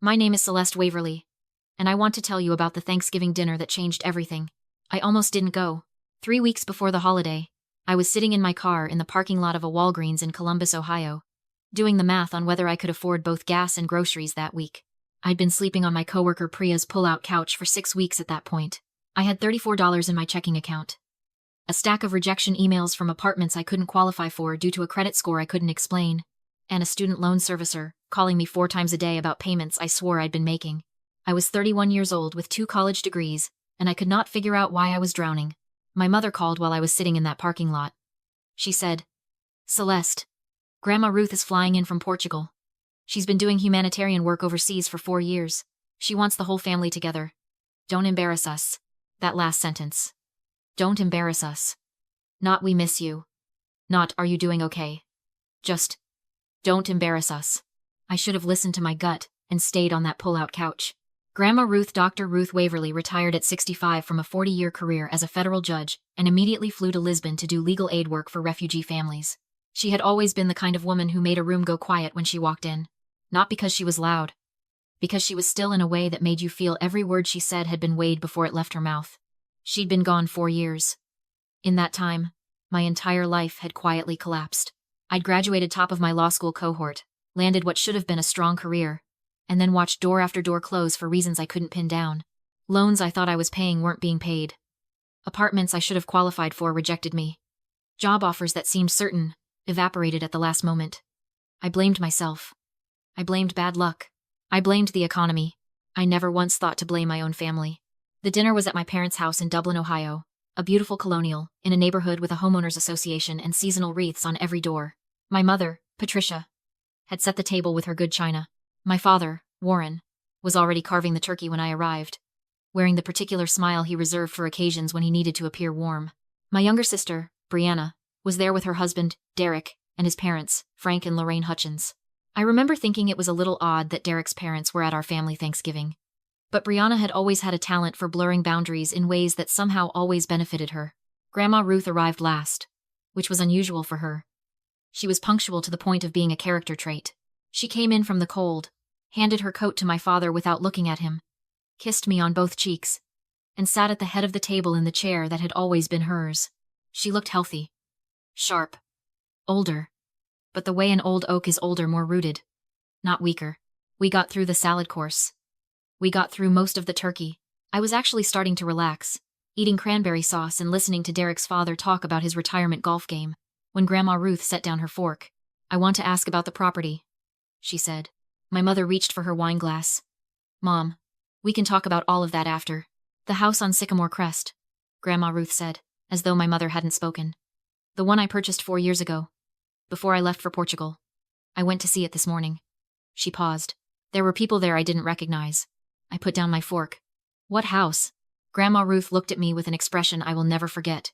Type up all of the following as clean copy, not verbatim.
My name is Celeste Waverly, and I want to tell you about the Thanksgiving dinner that changed everything. I almost didn't go. 3 weeks before the holiday, I was sitting in my car in the parking lot of a Walgreens in Columbus, Ohio, doing the math on whether I could afford both gas and groceries that week. I'd been sleeping on my coworker Priya's pull-out couch for 6 weeks at that point. I had $34 in my checking account. A stack of rejection emails from apartments I couldn't qualify for due to a credit score I couldn't explain, and a student loan servicer calling me 4 times a day about payments I swore I'd been making. I was 31 years old with 2 college degrees, and I could not figure out why I was drowning. My mother called while I was sitting in that parking lot. She said, "Celeste, Grandma Ruth is flying in from Portugal. She's been doing humanitarian work overseas for 4 years. She wants the whole family together. Don't embarrass us." That last sentence. Don't embarrass us. Not we miss you. Not are you doing okay. Just, don't embarrass us. I should have listened to my gut and stayed on that pull-out couch. Grandma Ruth, Dr. Ruth Waverly, retired at 65 from a 40-year career as a federal judge and immediately flew to Lisbon to do legal aid work for refugee families. She had always been the kind of woman who made a room go quiet when she walked in. Not because she was loud. Because she was still in a way that made you feel every word she said had been weighed before it left her mouth. She'd been gone 4 years. In that time, my entire life had quietly collapsed. I'd graduated top of my law school cohort, landed what should have been a strong career, and then watched door after door close for reasons I couldn't pin down. Loans I thought I was paying weren't being paid. Apartments I should have qualified for rejected me. Job offers that seemed certain evaporated at the last moment. I blamed myself. I blamed bad luck. I blamed the economy. I never once thought to blame my own family. The dinner was at my parents' house in Dublin, Ohio, a beautiful colonial, in a neighborhood with a homeowners association and seasonal wreaths on every door. My mother, Patricia, had set the table with her good china. My father, Warren, was already carving the turkey when I arrived, wearing the particular smile he reserved for occasions when he needed to appear warm. My younger sister, Brianna, was there with her husband, Derek, and his parents, Frank and Lorraine Hutchins. I remember thinking it was a little odd that Derek's parents were at our family Thanksgiving. But Brianna had always had a talent for blurring boundaries in ways that somehow always benefited her. Grandma Ruth arrived last, which was unusual for her. She was punctual to the point of being a character trait. She came in from the cold, handed her coat to my father without looking at him, kissed me on both cheeks, and sat at the head of the table in the chair that had always been hers. She looked healthy, sharp, older, but the way an old oak is older, more rooted, not weaker. We got through the salad course. We got through most of the turkey. I was actually starting to relax, eating cranberry sauce and listening to Derek's father talk about his retirement golf game, when Grandma Ruth set down her fork. "I want to ask about the property," she said. My mother reached for her wine glass. "Mom, we can talk about all of that after." "The house on Sycamore Crest," Grandma Ruth said, as though my mother hadn't spoken. "The one I purchased 4 years ago, before I left for Portugal. I went to see it this morning." She paused. There were people there I didn't recognize. I put down my fork. "What house?" Grandma Ruth looked at me with an expression I will never forget.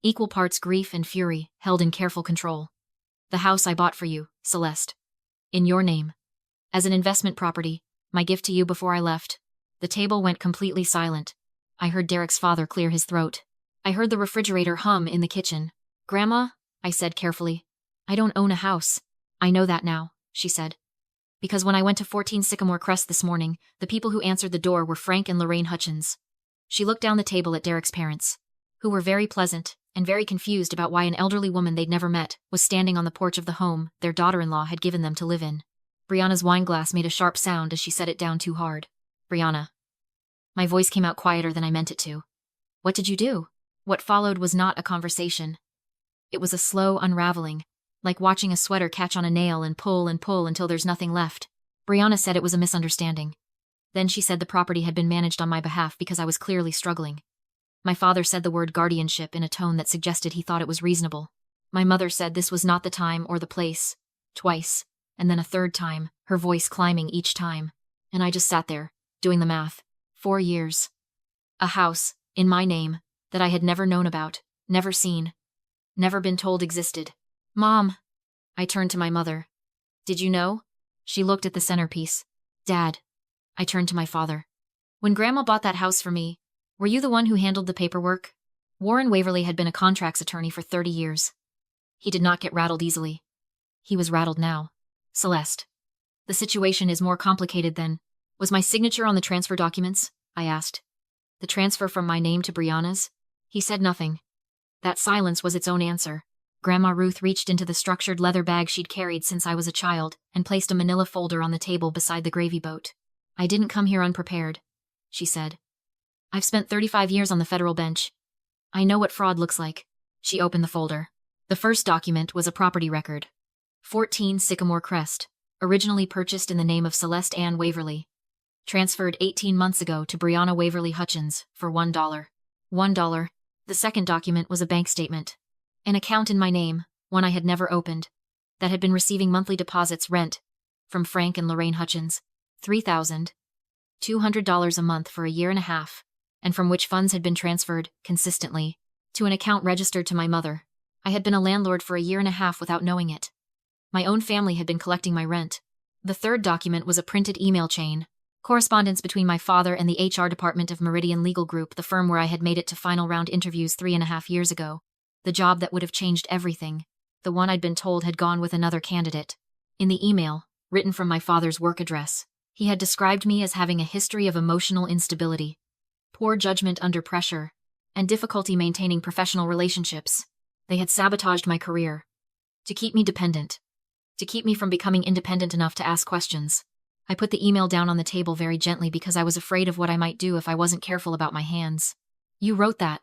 Equal parts grief and fury, held in careful control. "The house I bought for you, Celeste. In your name. As an investment property, my gift to you before I left." The table went completely silent. I heard Derek's father clear his throat. I heard the refrigerator hum in the kitchen. "Grandma," I said carefully, "I don't own a house." "I know that now," she said. "Because when I went to 14 Sycamore Crest this morning, the people who answered the door were Frank and Lorraine Hutchins." She looked down the table at Derek's parents, who were very pleasant and very confused about why an elderly woman they'd never met was standing on the porch of the home their daughter-in-law had given them to live in. Brianna's wine glass made a sharp sound as she set it down too hard. "Brianna." My voice came out quieter than I meant it to. "What did you do?" What followed was not a conversation. It was a slow unraveling, like watching a sweater catch on a nail and pull until there's nothing left. Brianna said it was a misunderstanding. Then she said the property had been managed on my behalf because I was clearly struggling. My father said the word guardianship in a tone that suggested he thought it was reasonable. My mother said this was not the time or the place, twice, and then a third time, her voice climbing each time. And I just sat there, doing the math. 4 years. A house, in my name, that I had never known about, never seen, never been told existed. "Mom." I turned to my mother. "Did you know?" She looked at the centerpiece. "Dad." I turned to my father. "When Grandma bought that house for me, were you the one who handled the paperwork?" Warren Waverly had been a contracts attorney for 30 years. He did not get rattled easily. He was rattled now. "Celeste, the situation is more complicated than..." Was my signature on the transfer documents? I asked. The transfer from my name to Brianna's? He said nothing. That silence was its own answer. Grandma Ruth reached into the structured leather bag she'd carried since I was a child and placed a manila folder on the table beside the gravy boat. I didn't come here unprepared, she said. I've spent 35 years on the federal bench. I know what fraud looks like. She opened the folder. The first document was a property record. 14 Sycamore Crest, originally purchased in the name of Celeste Ann Waverly. Transferred 18 months ago to Brianna Waverly Hutchins for $1. $1. The second document was a bank statement. An account in my name, one I had never opened, that had been receiving monthly deposits rent from Frank and Lorraine Hutchins, $3,200 a month for a year and a half, and from which funds had been transferred, consistently, to an account registered to my mother. I had been a landlord for a year and a half without knowing it. My own family had been collecting my rent. The third document was a printed email chain, correspondence between my father and the HR department of Meridian Legal Group, the firm where I had made it to final round interviews 3.5 years ago. The job that would have changed everything, the one I'd been told had gone with another candidate. In the email, written from my father's work address, he had described me as having a history of emotional instability, poor judgment under pressure, and difficulty maintaining professional relationships. They had sabotaged my career. To keep me dependent. To keep me from becoming independent enough to ask questions. I put the email down on the table very gently because I was afraid of what I might do if I wasn't careful about my hands. You wrote that,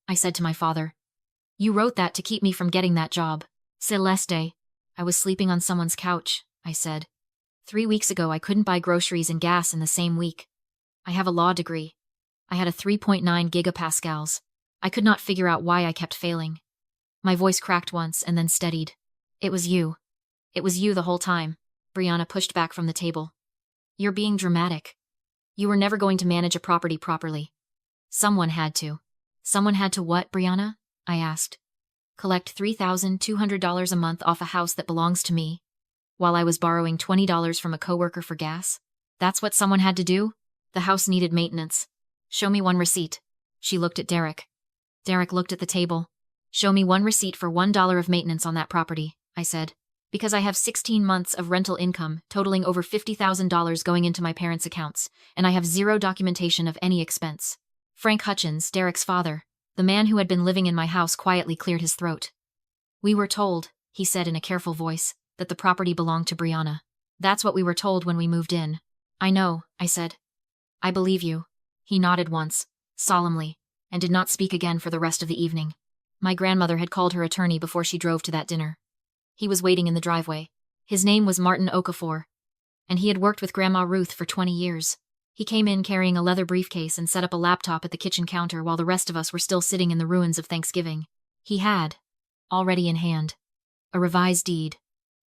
I said to my father. You wrote that to keep me from getting that job. Celeste. I was sleeping on someone's couch, I said. 3 weeks ago I couldn't buy groceries and gas in the same week. I have a law degree. I had a 3.9 gigapascals. I could not figure out why I kept failing. My voice cracked once and then steadied. It was you. It was you the whole time. Brianna pushed back from the table. You're being dramatic. You were never going to manage a property properly. Someone had to. Someone had to what, Brianna? I asked. Collect $3,200 a month off a house that belongs to me, while I was borrowing $20 from a coworker for gas? That's what someone had to do? The house needed maintenance. Show me one receipt. She looked at Derek. Derek looked at the table. Show me one receipt for $1 of maintenance on that property, I said. Because I have 16 months of rental income, totaling over $50,000 going into my parents' accounts, and I have zero documentation of any expense. Frank Hutchins, Derek's father, the man who had been living in my house, quietly cleared his throat. We were told, he said in a careful voice, that the property belonged to Brianna. That's what we were told when we moved in. I know, I said. I believe you. He nodded once, solemnly, and did not speak again for the rest of the evening. My grandmother had called her attorney before she drove to that dinner. He was waiting in the driveway. His name was Martin Okafor, and he had worked with Grandma Ruth for 20 years. He came in carrying a leather briefcase and set up a laptop at the kitchen counter while the rest of us were still sitting in the ruins of Thanksgiving. He had, already in hand, a revised deed,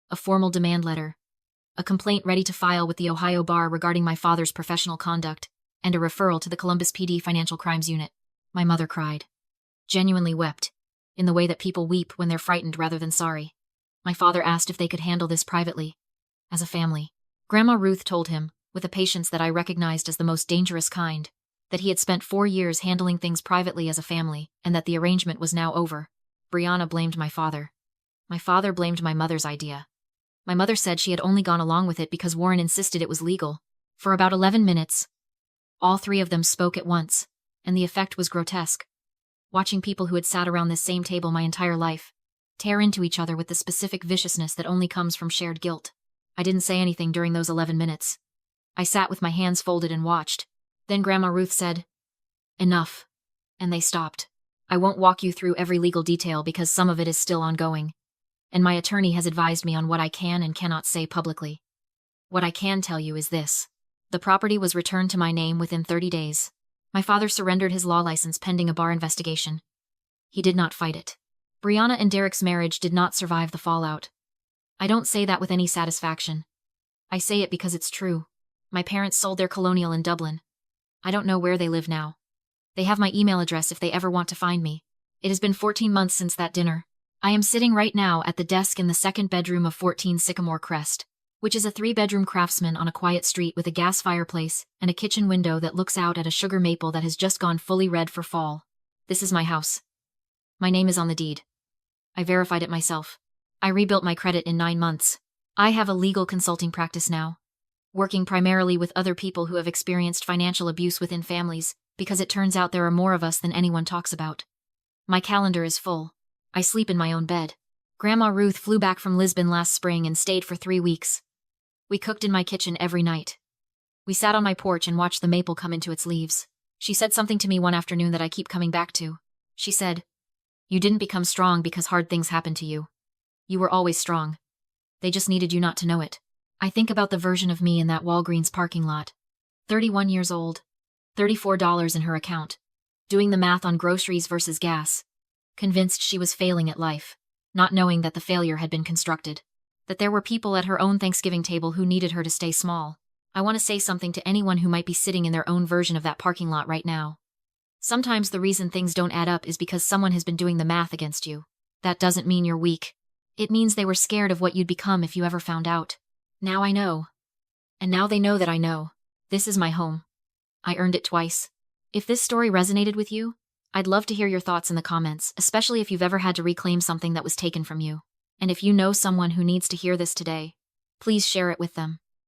a formal demand letter, a complaint ready to file with the Ohio Bar regarding my father's professional conduct, and a referral to the Columbus PD Financial Crimes Unit. My mother cried. Genuinely wept, in the way that people weep when they're frightened rather than sorry. My father asked if they could handle this privately, as a family. Grandma Ruth told him, with a patience that I recognized as the most dangerous kind, that he had spent 4 years handling things privately as a family, and that the arrangement was now over. Brianna blamed my father. My father blamed my mother's idea. My mother said she had only gone along with it because Warren insisted it was legal. For about 11 minutes, all three of them spoke at once, and the effect was grotesque. Watching people who had sat around this same table my entire life tear into each other with the specific viciousness that only comes from shared guilt. I didn't say anything during those 11 minutes. I sat with my hands folded and watched. Then Grandma Ruth said, "Enough." And they stopped. I won't walk you through every legal detail because some of it is still ongoing, and my attorney has advised me on what I can and cannot say publicly. What I can tell you is this. The property was returned to my name within 30 days. My father surrendered his law license pending a bar investigation. He did not fight it. Brianna and Derek's marriage did not survive the fallout. I don't say that with any satisfaction. I say it because it's true. My parents sold their colonial in Dublin. I don't know where they live now. They have my email address if they ever want to find me. It has been 14 months since that dinner. I am sitting right now at the desk in the second bedroom of 14 Sycamore Crest, which is a 3-bedroom craftsman on a quiet street with a gas fireplace and a kitchen window that looks out at a sugar maple that has just gone fully red for fall. This is my house. My name is on the deed. I verified it myself. I rebuilt my credit in 9 months. I have a legal consulting practice now. working primarily with other people who have experienced financial abuse within families, because it turns out there are more of us than anyone talks about. My calendar is full. I sleep in my own bed. Grandma Ruth flew back from Lisbon last spring and stayed for 3 weeks. We cooked in my kitchen every night. We sat on my porch and watched the maple come into its leaves. She said something to me one afternoon that I keep coming back to. She said, "You didn't become strong because hard things happened to you. You were always strong. They just needed you not to know it." I think about the version of me in that Walgreens parking lot. 31 years old. $34 in her account. Doing the math on groceries versus gas. Convinced she was failing at life. Not knowing that the failure had been constructed. That there were people at her own Thanksgiving table who needed her to stay small. I want to say something to anyone who might be sitting in their own version of that parking lot right now. Sometimes the reason things don't add up is because someone has been doing the math against you. That doesn't mean you're weak. It means they were scared of what you'd become if you ever found out. Now I know. And now they know that I know. This is my home. I earned it twice. If this story resonated with you, I'd love to hear your thoughts in the comments, especially if you've ever had to reclaim something that was taken from you. And if you know someone who needs to hear this today, please share it with them.